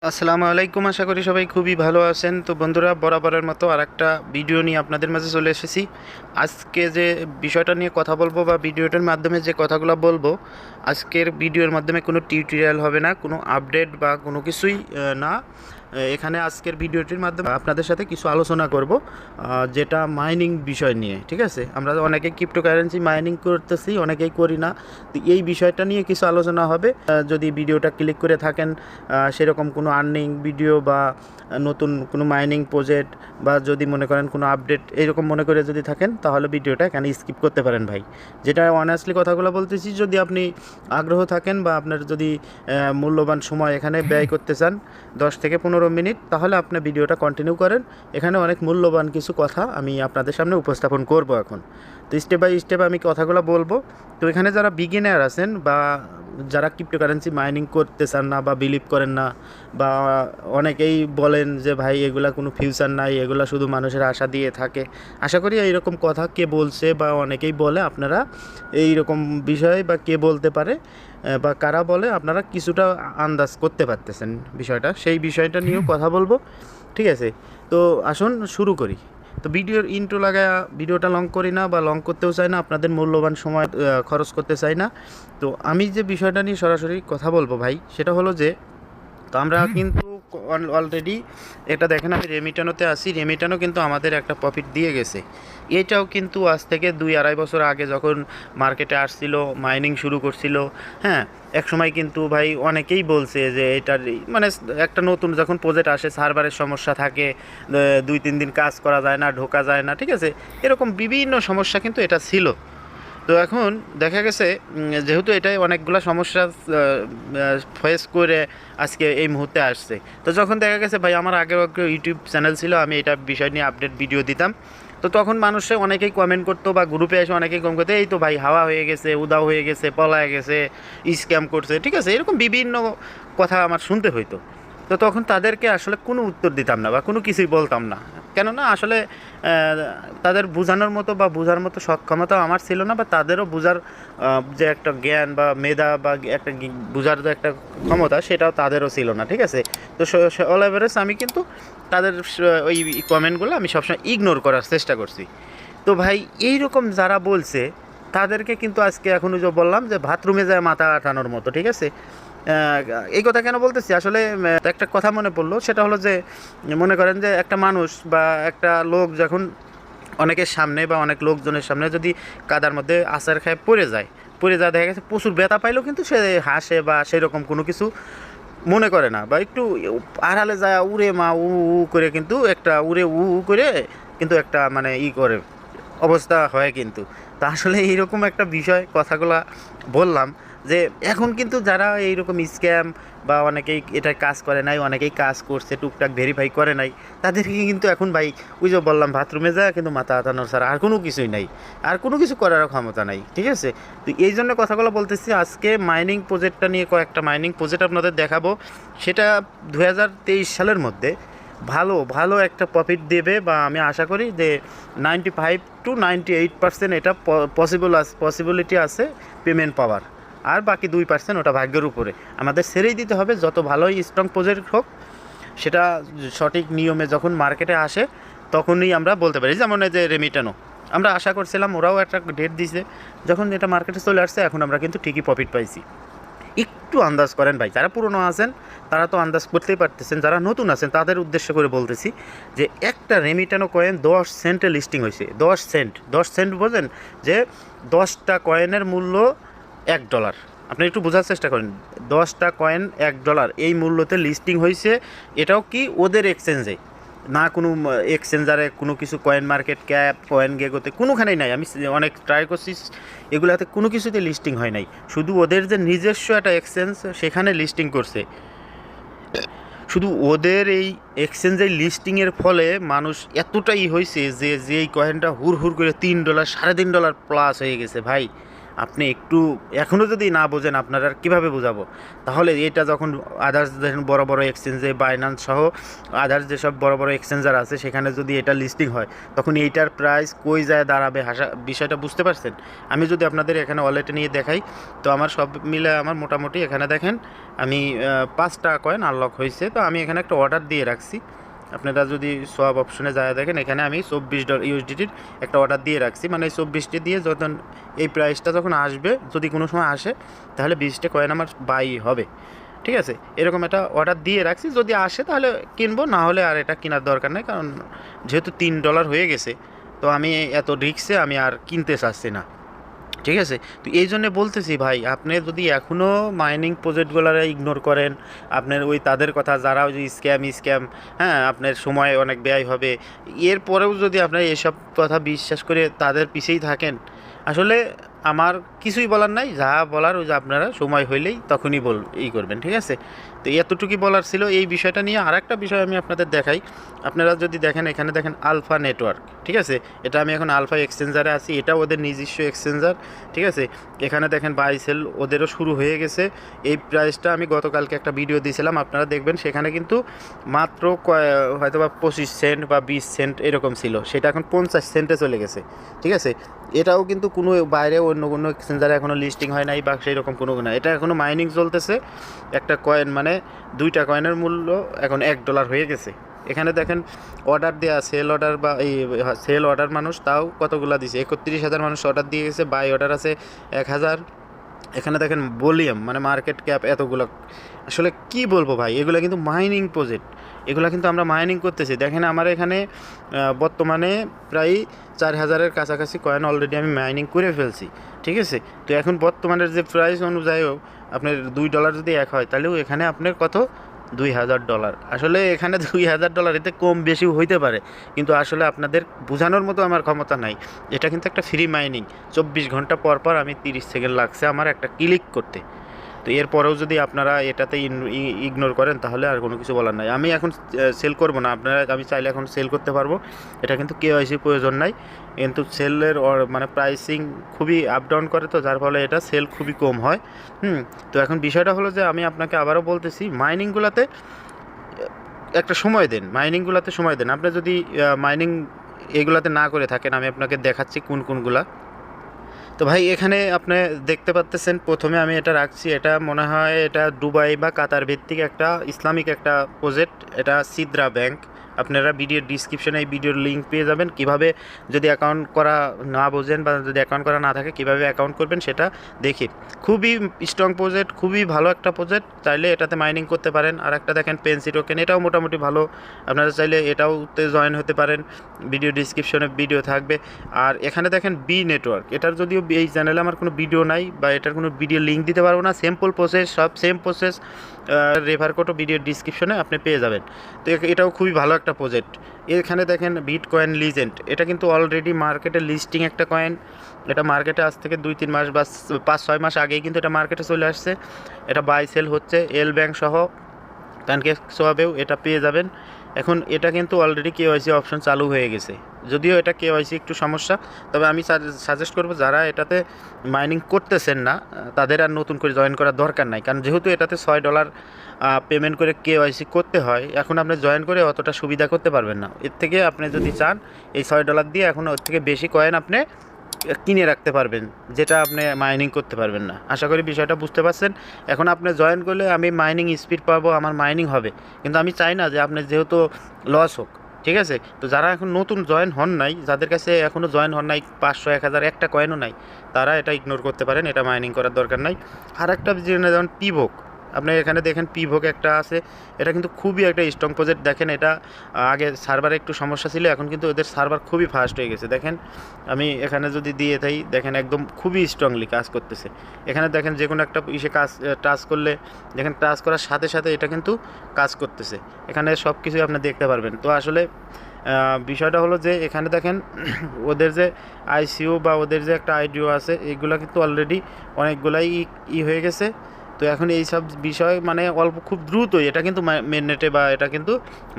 আসসালামু আলাইকুম। আশা করি সবাই খুবই ভালো আছেন। তো বন্ধুরা, বরাবরের মতো আরেকটা ভিডিও নিয়ে আপনাদের মাঝে চলে এসেছি। আজকে যে বিষয়টা নিয়ে কথা বলবো বা ভিডিওটার মাধ্যমে যে কথাগুলো বলবো, আজকের ভিডিওর মাধ্যমে কোনো টিউটোরিয়াল হবে না, কোনো আপডেট বা কোনো কিছুই না। এখানে আজকের ভিডিওটির মাধ্যমে আপনাদের সাথে কিছু আলোচনা করব, যেটা মাইনিং বিষয় নিয়ে। ঠিক আছে, আমরা অনেকেই ক্রিপ্টোকারেন্সি মাইনিং করতেছি, অনেকেই করি না। তো এই বিষয়টা নিয়ে কিছু আলোচনা হবে। যদি ভিডিওটা ক্লিক করে থাকেন, সেরকম কোনো আর্নিং ভিডিও বা নতুন কোনো মাইনিং প্রজেক্ট বা যদি মনে করেন কোনো আপডেট এইরকম মনে করে যদি থাকেন, তাহলে ভিডিওটা এখানে স্কিপ করতে পারেন ভাই। যেটা অনেস্টলি কথাগুলো বলতেছি, যদি আপনি আগ্রহ থাকেন বা আপনার যদি মূল্যবান সময় এখানে ব্যয় করতে চান 10 থেকে 15 মিনিট, তাহলে আপনি ভিডিওটা কন্টিনিউ করেন। এখানে অনেক মূল্যবান কিছু কথা আমি আপনাদের সামনে উপস্থাপন করব এখন। তো স্টেপ বাই স্টেপ আমি কথাগুলো বলবো। তো এখানে যারা বিগিনার আছেন বা যারা ক্রিপ্টোকারেন্সি মাইনিং করতে চান না বা বিলিভ করেন না, বা অনেকেই বলেন যে ভাই এগুলা কোনো ফিউচার নাই, এগুলা শুধু মানুষের আশা দিয়ে থাকে। আশা করি এইরকম কথা কে বলছে বা অনেকেই বলে, আপনারা এই রকম বিষয় বা কে বলতে পারে বা কারা বলে, আপনারা কিছুটা আন্দাজ করতে পারতেছেন বিষয়টা। সেই বিষয়টা নিয়েও কথা বলবো। ঠিক আছে, তো আসুন শুরু করি। তো ভিডিওর ইন্ট্রো লাগায় ভিডিওটা লং করি না বা লং করতেও চাই না, আপনাদের মূল্যবান সময় খরচ করতে চাই না। তো আমি যে বিষয়টা নিয়ে সরাসরি কথা বলবো ভাই, সেটা হলো যে, তো আমরা কিন্তু অলরেডি এটা দেখেন, আমি রেমিটানোতে আসি। রেমিটানো কিন্তু আমাদের একটা প্রফিট দিয়ে গেছে। এটাও কিন্তু আজ থেকে 2-2.5 বছর আগে যখন মার্কেটে আসছিল, মাইনিং শুরু করছিল, হ্যাঁ, এক সময় কিন্তু ভাই অনেকেই বলছে যে এটার মানে একটা নতুন যখন প্রজেক্ট আসে, সার্ভারের সমস্যা থাকে, 2-3 দিন কাজ করা যায় না, ঢোকা যায় না। ঠিক আছে, এরকম বিভিন্ন সমস্যা কিন্তু এটা ছিল। তো এখন দেখা গেছে, যেহেতু এটাই অনেকগুলো সমস্যা ফেস করে আজকে এই মুহূর্তে আসছে। তো যখন দেখা গেছে ভাই, আমার আগেও একটা ইউটিউব চ্যানেল ছিল, আমি এটা বিষয় নিয়ে আপডেট ভিডিও দিতাম। তো তখন মানুষে অনেকেই কমেন্ট করতো বা গ্রুপে এসে অনেকেই কমেন্ট করতো, এই তো ভাই হাওয়া হয়ে গেছে, উদাও হয়ে গেছে, পলায় গেছে, স্ক্যাম করছে। ঠিক আছে, এরকম বিভিন্ন কথা আমার শুনতে হইতো। তো তখন তাদেরকে আসলে কোনো উত্তর দিতাম না বা কোনো কিছুই বলতাম না। কেননা আসলে তাদের বোঝানোর মতো বা বোঝার মতো সক্ষমতা আমার ছিল না, বা তাদেরও বোঝার যে একটা জ্ঞান বা মেধা বা একটা বোঝার যে একটা ক্ষমতা, সেটাও তাদেরও ছিল না। ঠিক আছে, তো অল এভারেজ আমি কিন্তু তাদের ওই কমেন্টগুলো আমি সবসময় ইগনোর করার চেষ্টা করছি। তো ভাই এইরকম যারা বলছে, তাদেরকে কিন্তু আজকে এখন যে বললাম যে বাথরুমে যায় মাথা আটানোর মতো। ঠিক আছে, এই কথা কেন বলতেছি, আসলে একটা কথা মনে পড়লো। সেটা হলো যে, মনে করেন যে একটা মানুষ বা একটা লোক যখন অনেকের সামনে বা অনেক লোকজনের সামনে যদি কাদার মধ্যে আছাড় খায় পড়ে যায়, দেখা গেছে প্রচুর ব্যথা পাইলেও কিন্তু সে হাসে বা সেরকম কোনো কিছু মনে করে না, বা একটু আড়ালে যায় উড়ে মা উ উ করে, কিন্তু একটা উড়ে উ উ করে কিন্তু একটা মানে করে অবস্থা হয় কিন্তু। তা আসলে এইরকম একটা বিষয় কথাগুলা বললাম, যে এখন কিন্তু যারা এইরকম স্ক্যাম বা অনেকেই এটা কাজ করে নাই, অনেকেই কাজ করছে টুকটাক ভেরিফাই করে নাই, তাদেরকে কিন্তু এখন ভাই ওই যে বললাম বাথরুমে যায় কিন্তু মাথা আতানোর ছাড়া আর কোনো কিছুই নাই, আর কোনো কিছু করারও ক্ষমতা নাই। ঠিক আছে, তো এই জন্য কথাগুলো বলতেছি। আজকে মাইনিং প্রজেক্টটা নিয়ে কয়েকটা মাইনিং প্রজেক্ট আপনাদের দেখাবো। সেটা 2023 সালের মধ্যে ভালো ভালো একটা প্রফিট দেবে, বা আমি আশা করি যে 95-98% এটা পসিবিলিটি আছে পেমেন্ট পাওয়ার। আর বাকি 2% ওটা ভাগ্যের উপরে, আমাদের ছেড়েই দিতে হবে। যত ভালোই স্ট্রং প্রজেক্ট হোক, সেটা সঠিক নিয়মে যখন মার্কেটে আসে তখনই আমরা বলতে পারি। যেমন এই যে রেমিটানো, আমরা আশা করছিলাম, ওরাও একটা ডেট দিছে, যখন এটা মার্কেটে চলে আসছে এখন আমরা কিন্তু ঠিকই প্রফিট পাইছি। একটু আন্দাজ করেন ভাই, যারা পুরনো আছেন তারা তো আন্দাজ করতেই পারতেছেন, যারা নতুন আছেন তাদের উদ্দেশ্য করে বলতেছি যে একটা রেমিটানো কয়েন 10 সেন্টে লিস্টিং হয়েছে। 10 সেন্ট বোঝেন, যে 10টা কয়েনের মূল্য $1। আপনি একটু বোঝার চেষ্টা করেন, 10টা কয়েন $1 এই মূল্যতে লিস্টিং হয়েছে। এটাও কি ওদের এক্সচেঞ্জে, না কোনো এক্সচেঞ্জারে কোনো কিছু, কয়েন মার্কেট ক্যাপ, কয়েন গেগোতে কোনোখানেই নাই। আমি অনেক ট্রাই করছি, এগুলাতে কোনো কিছুতে লিস্টিং হয় নাই। শুধু ওদের যে নিজস্ব একটা এক্সচেঞ্জ, সেখানে লিস্টিং করছে। শুধু ওদের এই এক্সচেঞ্জের লিস্টিংয়ের ফলে মানুষ এতটাই হয়েছে যে এই কয়েনটা হুড় হুড় করে $3, $3.5 প্লাস হয়ে গেছে ভাই। আপনি একটু এখনও যদি না বোঝেন আপনারা আর কীভাবে বোঝাবো। তাহলে এটা যখন আদার্স দেখেন বড় বড় এক্সচেঞ্জে বাইন্যান্স সহ আদার্স যেসব বড় বড় এক্সচেঞ্জার আছে সেখানে যদি এটা লিস্টিং হয় তখন এইটার প্রাইস কই যায় দাঁড়াবে বিষয়টা বুঝতে পারছেন। আমি যদি আপনাদের এখানে ওয়ালেটে নিয়ে দেখাই তো আমার সব মিলে আমার মোটামুটি এখানে দেখেন আমি 5টা কয়েন আনলক হয়েছে। তো আমি এখানে একটা অর্ডার দিয়ে রাখছি। আপনারা যদি সোয়াপ অপশনে যায় দেখেন এখানে আমি $24 ইউএসডিটির একটা অর্ডার দিয়ে রাখছি, মানে 24টি দিয়ে যখন এই প্রাইসটা যখন আসবে, যদি কোনো সময় আসে তাহলে 20টা কয়েন আমার বাই হবে। ঠিক আছে, এরকম একটা অর্ডার দিয়ে রাখছি, যদি আসে তাহলে কিনবো, না হলে আর এটা কেনার দরকার নেই, কারণ যেহেতু $3 হয়ে গেছে তো আমি এত রিস্কে আমি আর কিনতে চাচ্ছি না। ঠিক আছে, তো এই জন্যে বলতেছি ভাই, আপনি যদি এখনও মাইনিং প্রজেক্টগুলোরা ইগনোর করেন, আপনার ওই তাদের কথা যারা ওই যে স্ক্যাম, হ্যাঁ আপনার সময় অনেক ব্যয় হবে, এরপরেও যদি আপনার এসব কথা বিশ্বাস করে তাদের পিছেই থাকেন, আসলে আমার কিছুই বলার নাই। যা বলার ওই যে আপনারা সময় হইলেই তখনই করবেন। ঠিক আছে, তো এতটুকুই বলার ছিল এই বিষয়টা নিয়ে। আর একটা বিষয় আমি আপনাদের দেখাই, আপনারা যদি দেখেন এখানে দেখেন আলফা নেটওয়ার্ক। ঠিক আছে, এটা আমি এখন আলফা এক্সচেঞ্জারে আছি, এটা ওদের নিজস্ব এক্সচেঞ্জার। ঠিক আছে, এখানে দেখেন বাই সেল ওদেরও শুরু হয়ে গেছে। এই প্রাইসটা আমি গতকালকে একটা ভিডিও দিয়েছিলাম, আপনারা দেখবেন সেখানে কিন্তু মাত্র হয়তো বা 25 সেন্ট বা 20 সেন্ট এরকম ছিল, সেটা এখন 50 সেন্টে চলে গেছে। ঠিক আছে, এটাও কিন্তু কোনো বাইরে অন্য কোনো এক্সচেঞ্জারে এখনও লিস্টিং হয় নাই বা সেই রকম কোনো না, এটা এখনও মাইনিং চলতেছে। একটা কয়েন মানে 2টা কয়েনের মূল্য এখন $1 হয়ে গেছে। এখানে দেখেন অর্ডার দেওয়া সেল অর্ডার বা এই সেল অর্ডার মানুষ তাও কতগুলো দিছে, 31,000 মানুষ অর্ডার দিয়ে গেছে, বাই অর্ডার আছে 1,000। এখানে দেখেন ভলিউম মানে মার্কেট ক্যাপ এতগুলো, আসলে কি বলবো ভাই, এগুলো কিন্তু মাইনিং প্রজেক্ট, এগুলো কিন্তু আমরা মাইনিং করতেছি। দেখেন আমার এখানে বর্তমানে প্রায় 4,000-এর কাছাকাছি কয়েন অলরেডি আমি মাইনিং করে ফেলছি। ঠিক আছে, তো এখন বর্তমানের যে প্রাইস অনুযায়ীও আপনার $2 যদি এক হয় তাহলেও এখানে আপনার কত $2,000। আসলে এখানে $2,000 এতে কম বেশি হইতে পারে, কিন্তু আসলে আপনাদের বোঝানোর মতো আমার ক্ষমতা নাই। এটা কিন্তু একটা ফ্রি মাইনিং, 24 ঘন্টা পর পর আমি 30 সেকেন্ড লাগছে আমার একটা ক্লিক করতে। তো এরপরেও যদি আপনারা এটাতে ইগনোর করেন তাহলে আর কোনো কিছু বলার নাই। আমি এখন সেল করব না, আমি চাইলে এখন সেল করতে পারবো, এটা কিন্তু কেওয়াইসির প্রয়োজন নাই। কিন্তু সেলের মানে প্রাইসিং খুবই আপ ডাউন করে, তো যার ফলে এটা সেল খুবই কম হয়। তো এখন বিষয়টা হলো যে আমি আপনাকে আবারও বলতেছি, মাইনিংগুলোতে একটা সময় দেন, মাইনিংগুলোতে সময় দেন। আপনি যদি মাইনিং এগুলাতে না করে থাকেন, আমি আপনাকে দেখাচ্ছি কোনগুলা। তো ভাই এখানে আপনি দেখতে পাচ্ছেন, প্রথমে আমি এটা রাখছি, এটা মনে হয় এটা দুবাই বা কাতার ভিত্তিক একটা ইসলামিক একটা প্রজেক্ট, এটা সিদ্রা ব্যাংক। আপনারা ভিডিওর ডিসক্রিপশনে এই ভিডিওর লিঙ্ক পেয়ে যাবেন, কিভাবে যদি অ্যাকাউন্ট করা না বোঝেন বা যদি অ্যাকাউন্ট করা না থাকে কীভাবে অ্যাকাউন্ট করবেন সেটা দেখি। খুবই স্ট্রং প্রজেক্ট, খুবই ভালো একটা প্রজেক্ট, চাইলে এটাতে মাইনিং করতে পারেন। আর একটা দেখেন পেন্সি টোকেন, এটাও মোটামুটি ভালো, আপনারা চাইলে এটাওতে জয়েন হতে পারেন, ভিডিও ডিসক্রিপশনে ভিডিও থাকবে। আর এখানে দেখেন বি নেটওয়ার্ক, এটার যদিও এই চ্যানেলে আমার কোনো ভিডিও নাই বা এটার কোনো ভিডিও লিঙ্ক দিতে পারবো না, সিম্পল প্রসেস, সব সেম প্রসেস, রেফার কোডও ভিডিও ডিসক্রিপশনে আপনি পেয়ে যাবেন। তো এটাও খুবই ভালো একটা প্রজেক্ট। এখানে দেখেন বিটকয়েন লিজেন্ড, এটা কিন্তু অলরেডি মার্কেটে লিস্টিং একটা কয়েন, এটা মার্কেটে আজ থেকে 2-3 মাস বা 5-6 মাস আগেই কিন্তু এটা মার্কেটে চলে আসছে। এটা বাই সেল হচ্ছে, এল ব্যাংক সহ প্যানকেক সোয়াবেও এটা পেয়ে যাবেন। এখন এটা কিন্তু অলরেডি কেওয়াইসি অপশন চালু হয়ে গেছে, যদিও এটা কেওয়াইসি একটু সমস্যা, তবে আমি সাজেস্ট করব যারা এটাতে মাইনিং করতেছেন না তাদের আর নতুন করে জয়েন করার দরকার নাই, কারণ যেহেতু এটাতে $6 পেমেন্ট করে কেওয়াইসি করতে হয়, এখন আপনি জয়েন করে অতটা সুবিধা করতে পারবেন না। এর থেকে আপনি যদি চান এই $6 দিয়ে এখন ওর থেকে বেশি কয়েন আপনি কিনে রাখতে পারবেন, যেটা আপনি মাইনিং করতে পারবেন না। আশা করি বিষয়টা বুঝতে পারছেন। এখন আপনি জয়েন করলে আমি মাইনিং স্পিড পাবো, আমার মাইনিং হবে, কিন্তু আমি চাই না যে আপনি যেহেতু লস হোক। ঠিক আছে, তো যারা এখন নতুন জয়েন হন নাই, যাদের কাছে এখনও জয়েন হন নাই, 500, 1000 একটা কয়েনও নাই, তারা এটা ইগনোর করতে পারেন, এটা মাইনিং করার দরকার নাই। আর একটা যেমন পিভোক, আপনি এখানে দেখেন পিভোক একটা আছে, এটা কিন্তু খুবই একটা স্ট্রং প্রজেক্ট। দেখেন এটা আগে সার্ভারে একটু সমস্যা ছিল, এখন কিন্তু ওদের সার্ভার খুবই ফাস্ট হয়ে গেছে। দেখেন আমি এখানে যদি দিয়ে থাই, দেখেন একদম খুবই স্ট্রংলি কাজ করতেছে। এখানে দেখেন যে কোনো একটা ইসে কাজ টাচ করলে, দেখেন টাচ করার সাথে সাথে এটা কিন্তু কাজ করতেছে, এখানে সব কিছুই আপনি দেখতে পারবেন। তো আসলে বিষয়টা হলো যে এখানে দেখেন ওদের যে আইসিও বা ওদের যে একটা আইডিও আছে, এগুলো কিন্তু অলরেডি অনেকগুলাই হয়ে গেছে। তো এখন এই সব বিষয় মানে অল্প খুব দ্রুতই এটা কিন্তু মেননেটে বা এটা কিন্তু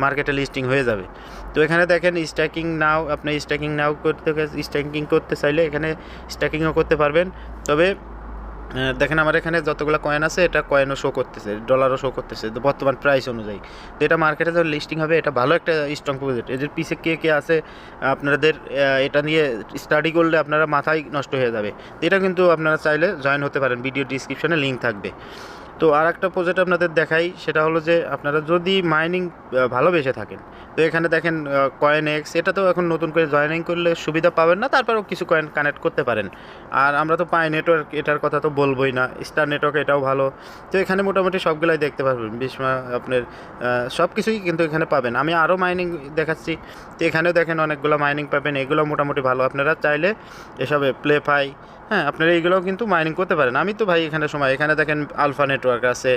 মার্কেটে লিস্টিং হয়ে যাবে। তো এখানে দেখেন স্ট্যাকিং নাও, আপনি স্ট্যাকিং নাও স্ট্যাকিং করতে চাইলে এখানে স্ট্যাকিংও করতে পারবেন। তবে দেখেন আমার এখানে যতগুলো কয়েন আছে এটা কয়েনও শো করতেছে, ডলারও শো করতেছে তো বর্তমান প্রাইস অনুযায়ী। তো এটা মার্কেটে যখন লিস্টিং হবে এটা ভালো একটা স্ট্রং প্রজেক্ট। এদের পিছে কে কে আছে আপনাদের এটা নিয়ে স্টাডি করলে আপনারা মাথায় নষ্ট হয়ে যাবে। তো এটা কিন্তু আপনারা চাইলে জয়েন হতে পারেন, ভিডিও ডিসক্রিপশনে লিঙ্ক থাকবে। তো আর একটা প্রজেক্ট আপনাদের দেখাই, সেটা হলো যে আপনারা যদি মাইনিং ভালোবেসে থাকেন তো এখানে দেখেন কয়েন এক্স, এটা তো এখন নতুন করে জয়েনিং করলে সুবিধা পাবেন না, তারপরেও কিছু কয়েন কানেক্ট করতে পারেন। আর আমরা তো পাই নেটওয়ার্ক, এটার কথা তো বলবোই না, স্টার নেটওয়ার্ক এটাও ভালো। তো এখানে মোটামুটি সবগুলাই দেখতে পারবেন, বিশমা আপনার সব কিছুই কিন্তু এখানে পাবেন। আমি আরও মাইনিং দেখাচ্ছি, তো এখানেও দেখেন অনেকগুলো মাইনিং পাবেন, এগুলো মোটামুটি ভালো। আপনারা চাইলে এসবে প্লে পাই, হ্যাঁ আপনারা এইগুলোও কিন্তু মাইনিং করতে পারেন। আমি তো ভাই এখানে সময় এখানে দেখেন আলফা নেটওয়ার্ক আছে,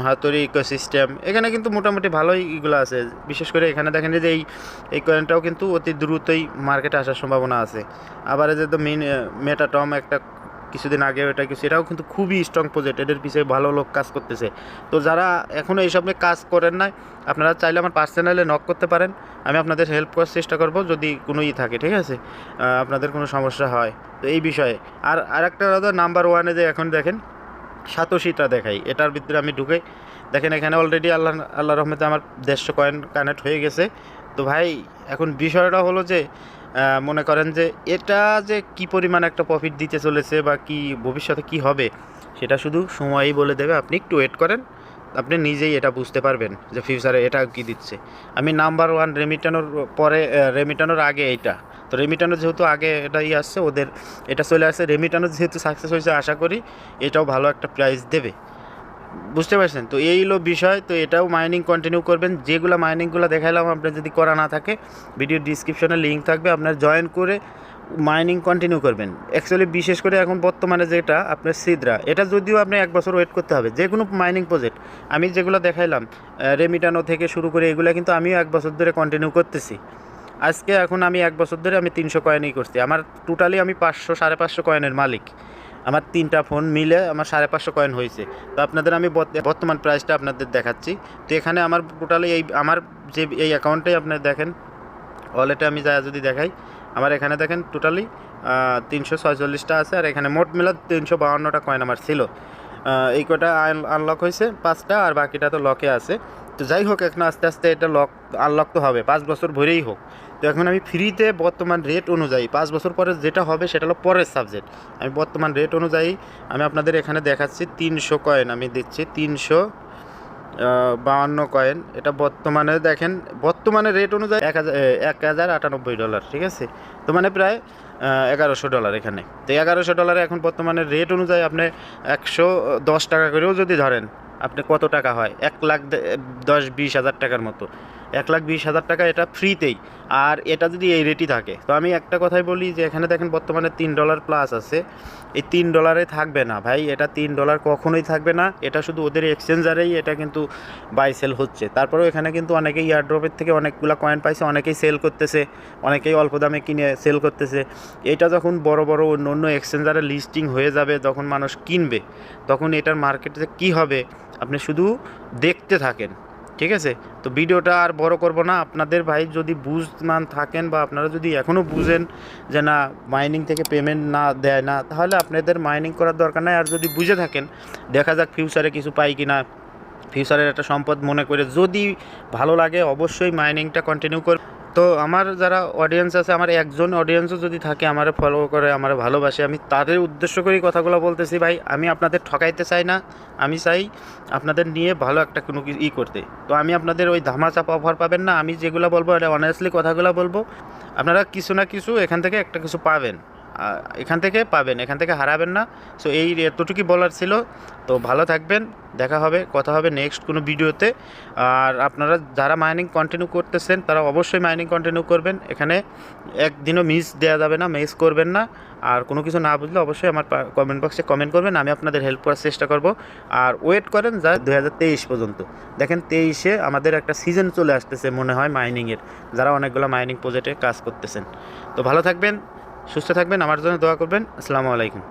হাতুড়ি ইকোসিস্টেম, এখানে কিন্তু মোটামুটি ভালোই এগুলো আছে। বিশেষ করে এখানে দেখেন যে এই কয়েনটাও কিন্তু অতি দ্রুতই মার্কেটে আসার সম্ভাবনা আছে। আবার যে তো মেটাটম একটা কিছুদিন আগে এটা কিছু, এটাও কিন্তু খুবই স্ট্রং প্রজেক্ট, এদের পিছিয়ে ভালো লোক কাজ করতেছে। তো যারা এখনও এইসব নিয়ে কাজ করেন না আপনারা চাইলে আমার পার্সোনালে নক করতে পারেন, আমি আপনাদের হেল্প করার চেষ্টা করব যদি কোনো থাকে, ঠিক আছে, আপনাদের কোনো সমস্যা হয় তো এই বিষয়ে। আর একটা নাম্বার ওয়ানে যে এখন দেখেন সাতোশিটা দেখাই, এটার ভিতরে আমি ঢুকে দেখেন এখানে অলরেডি আল্লাহ রহমতে আমার 150 কয়েন কানেক্ট হয়ে গেছে। তো ভাই এখন বিষয়টা হলো যে মনে করেন যে এটা যে কি পরিমাণ একটা প্রফিট দিতে চলেছে বা কি ভবিষ্যতে কি হবে সেটা শুধু সময়ই বলে দেবে। আপনি একটু ওয়েট করেন, আপনি নিজেই এটা বুঝতে পারবেন যে ফিউচারে এটা কি দিচ্ছে। আমি নাম্বার ওয়ান রেমিটানোর পরে রেমিটানোর আগে এইটা, তো রেমিটানো যেহেতু আগে এটাই আসছে ওদের, এটা চলে আসছে, রেমিটানো যেহেতু সাকসেস হয়েছে আশা করি এটাও ভালো একটা প্রাইস দেবে, বুঝতে পারছেন। তো এই হলো বিষয়। তো এটাও মাইনিং কন্টিনিউ করবেন, যেগুলো মাইনিংগুলো দেখালাম আপনার যদি করা না থাকে ভিডিও ডিসক্রিপশনে লিঙ্ক থাকবে, আপনার জয়েন করে মাইনিং কন্টিনিউ করবেন। অ্যাকচুয়ালি বিশেষ করে এখন বর্তমানে যেটা আপনার সিদ্রা, এটা যদিও আপনি 1 বছর ওয়েট করতে হবে, যে কোনো মাইনিং প্রজেক্ট আমি যেগুলো দেখাইলাম রেমিটানো থেকে শুরু করে এগুলো কিন্তু আমিও 1 বছর ধরে কন্টিনিউ করতেছি। আজকে এখন আমি 1 বছর ধরে আমি 300 কয়েনই করছি, আমার টোটালি আমি 500 550 কয়েনের মালিক। আমার 3টা ফোন মিলে আমার 550 কয়েন হয়েছে। তো আপনাদের আমি বর্তমান প্রাইসটা আপনাদের দেখাচ্ছি। তো এখানে আমার টোটালি আমার যে এই অ্যাকাউন্টে আপনার দেখেন ওয়ালেটে আমি যা যদি দেখাই, আমার এখানে দেখেন টোটালি 346টা আছে, আর এখানে মোট মিলে 352টা কয়েন আমার ছিল। এই কটা আনলক হয়েছে 5টা, আর বাকিটা তো লকে আছে। তো যাই হোক এখন আস্তে আস্তে এটা আনলক তো হবে, 5 বছর ভরেই হোক। তো এখন আমি ফ্রিতে বর্তমান রেট অনুযায়ী 5 বছর পরে যেটা হবে সেটা হলো পরের সাবজেক্ট, আমি বর্তমান রেট অনুযায়ী আমি আপনাদের এখানে দেখাচ্ছি 300 কয়েন আমি দিচ্ছি, 352 কয়েন। এটা বর্তমানে দেখেন বর্তমানে রেট অনুযায়ী $1098, ঠিক আছে। তো মানে প্রায় $1100 এখানে। তো $1100 এখন বর্তমানে রেট অনুযায়ী আপনি 110 টাকা করেও যদি ধরেন আপনি কত টাকা হয়, 1,10,20,000 টাকার মতো, 1,20,000 টাকা এটা ফ্রিতেই। আর এটা যদি এই রেটই থাকে, তো আমি একটা কথাই বলি যে এখানে দেখেন বর্তমানে $3 প্লাস আছে, এই $3 থাকবে না ভাই, এটা $3 কখনোই থাকবে না, এটা শুধু ওদের এক্সচেঞ্জারেই এটা কিন্তু বাই সেল হচ্ছে। তারপরেও এখানে কিন্তু অনেকেই এয়ারড্রপের থেকে অনেকগুলো কয়েন পাইছে, অনেকেই সেল করতেছে, অনেকেই অল্প দামে কিনে সেল করতেছে। এটা যখন বড় বড় অন্য অন্য এক্সচেঞ্জারে লিস্টিং হয়ে যাবে, যখন মানুষ কিনবে, তখন এটার মার্কেটে কী হবে আপনি শুধু দেখতে থাকেন, ঠিক আছে। তো ভিডিওটা আর বড় করব না, আপনাদের ভাই যদি বুঝমান থাকেন বা আপনারা যদি এখনও বুঝেন যে না মাইনিং থেকে পেমেন্ট না দেয় না, তাহলে আপনাদের মাইনিং করার দরকার নাই। আর যদি বুঝে থাকেন দেখা যাক ফিউচারে কিছু পাই কি না, ফিউচারের একটা সম্পদ মনে করে যদি ভালো লাগে অবশ্যই মাইনিংটা কন্টিনিউ করবে। তো আমার যারা অডিয়েন্স আছে, আমার একজন অডিয়েন্সও যদি থাকে আমারে ফলো করে আমারে ভালোবাসে, আমি তাদের উদ্দেশ্য করেই কথাগুলো বলতেছি ভাই, আমি আপনাদের ঠকাইতে চাই না, আমি চাই আপনাদের নিয়ে ভালো একটা কোনো করতে। তো আমি আপনাদের ওই ধামাচাপা অফার পাবেন না, আমি যেগুলো বলবো এটা অনেস্টলি কথাগুলো বলবো, আপনারা কিছু না কিছু এখান থেকে একটা কিছু পাবেন, এখান থেকে পাবেন, এখান থেকে হারাবেন না। সো এই এতটুকুই বলার ছিল। তো ভালো থাকবেন, দেখা হবে, কথা হবে নেক্সট কোনো ভিডিওতে। আর আপনারা যারা মাইনিং কন্টিনিউ করতেছেন তারা অবশ্যই মাইনিং কন্টিনিউ করবেন, এখানে একদিনও মিস দেওয়া যাবে না, মিস করবেন না। আর কোনো কিছু না বুঝলে অবশ্যই আমার কমেন্ট বক্সে কমেন্ট করবেন, আমি আপনাদের হেল্প করার চেষ্টা করব। আর ওয়েট করেন যা 2023 পর্যন্ত, দেখেন 23-এ আমাদের একটা সিজন চলে আসতেছে মনে হয় মাইনিংয়ের, যারা অনেকগুলো মাইনিং প্রজেক্টে কাজ করতেছেন। তো ভালো থাকবেন, সুস্থ থাকবেন, আমার জন্য দোয়া করবেন। আসসালামু আলাইকুম।